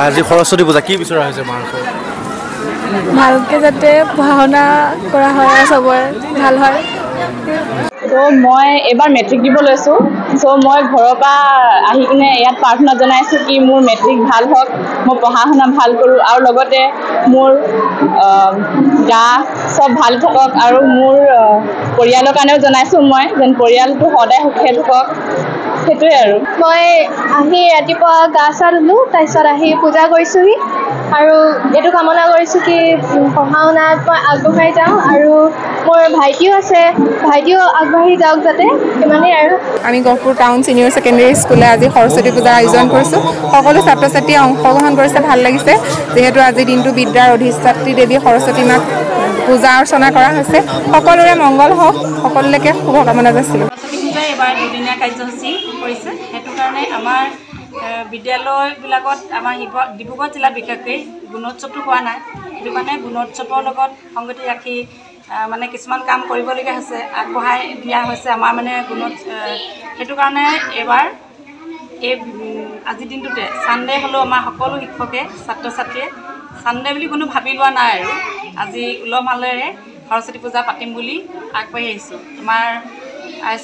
আজি সৰস্বতী পূজা কি বিচৰা হৈছে মাৰ ওচৰত? ভালকে যাতে পঢ়া শুনা কৰা হয় আৰু চবৰে ভাল হয়। তো মই এবাৰ মেট্ৰিক দিব লৈছোঁ। চ' মই ঘৰৰ পৰা আহি কিনে ইয়াত প্ৰাৰ্থনা জনাইছোঁ কি মোৰ মেট্ৰিক ভাল হওক, মই পঢ়া শুনা ভাল কৰোঁ আৰু লগতে মোৰ গা চব ভাল থাকক আৰু মোৰ পৰিয়ালৰ কাৰণেও জনাইছোঁ মই যেন পৰিয়ালটো সদায় সুখে থাকক, সেইটোৱে আৰু। মই আহি ৰাতিপুৱা গা চা ধুলোঁ, তাৰপিছত আহি পূজা কৰিছোঁহি আৰু এইটো কামনা কৰিছোঁ কি পঢ়া শুনাত মই আগবঢ়াই যাওঁ আৰু মোৰ ভাইটিও আছে, ভাইটিও আগবাঢ়ি যাওক যাতে, সিমানেই আৰু। আমি গহপুৰ টাউন ছিনিয়ৰ ছেকেণ্ডেৰী স্কুলে আজি সৰস্বতী পূজাৰ আয়োজন কৰিছোঁ। সকলো ছাত্ৰ ছাত্ৰীয়ে অংশগ্ৰহণ কৰিছে, ভাল লাগিছে। যিহেতু আজিৰ দিনটো বিদ্যাৰ অধিষ্ঠাত্ৰী দেৱী সৰস্বতী মাক পূজা অৰ্চনা কৰা হৈছে। সকলোৰে মংগল হওক, সকলোলৈকে শুভকামনা যাচিলোঁ। সৰস্বতী পূজাই এবাৰ দুদিনীয়া কাৰ্যসূচী কৰিছে, সেইটো কাৰণে আমাৰ বিদ্যালয়বিলাকত আমাৰ ডিব্ৰুগড় জিলাত বিশেষকৈ গুণোৎসৱটো হোৱা নাই। সেইটো কাৰণে গুণোৎসৱৰ লগত সংগতি ৰাখি মানে কিছুমান কাম কৰিবলগীয়া হৈছে, আগবঢ়াই দিয়া হৈছে আমাৰ মানে সেইটো কাৰণে এইবাৰ এই আজিৰ দিনটোতে ছানডে হ'লেও আমাৰ সকলো শিক্ষকে ছাত্ৰ ছাত্ৰীয়ে ছানডে বুলি কোনো ভাবি লোৱা নাই আৰু আজি উলহ মালহেৰে সৰস্বতী পূজা পাতিম বুলি আগবাঢ়ি আহিছোঁ। আমাৰ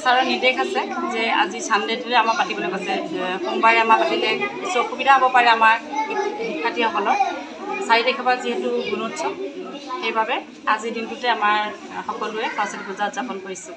ছাৰৰ নিৰ্দেশ আছে যে আজি ছানডেটোতে আমাৰ পাতিবলৈ কৈছে। সোমবাৰে আমাৰ পাতিলে কিছু অসুবিধা হ'ব পাৰে আমাৰ শিক্ষাৰ্থীসকলৰ। 4 তাৰিখৰ পৰা যিহেতু গুণোৎসৱ, সেইবাবে আজিৰ দিনটোতে আমাৰ সকলোৱে সৰস্বতী পূজা উদযাপন কৰিছোঁ।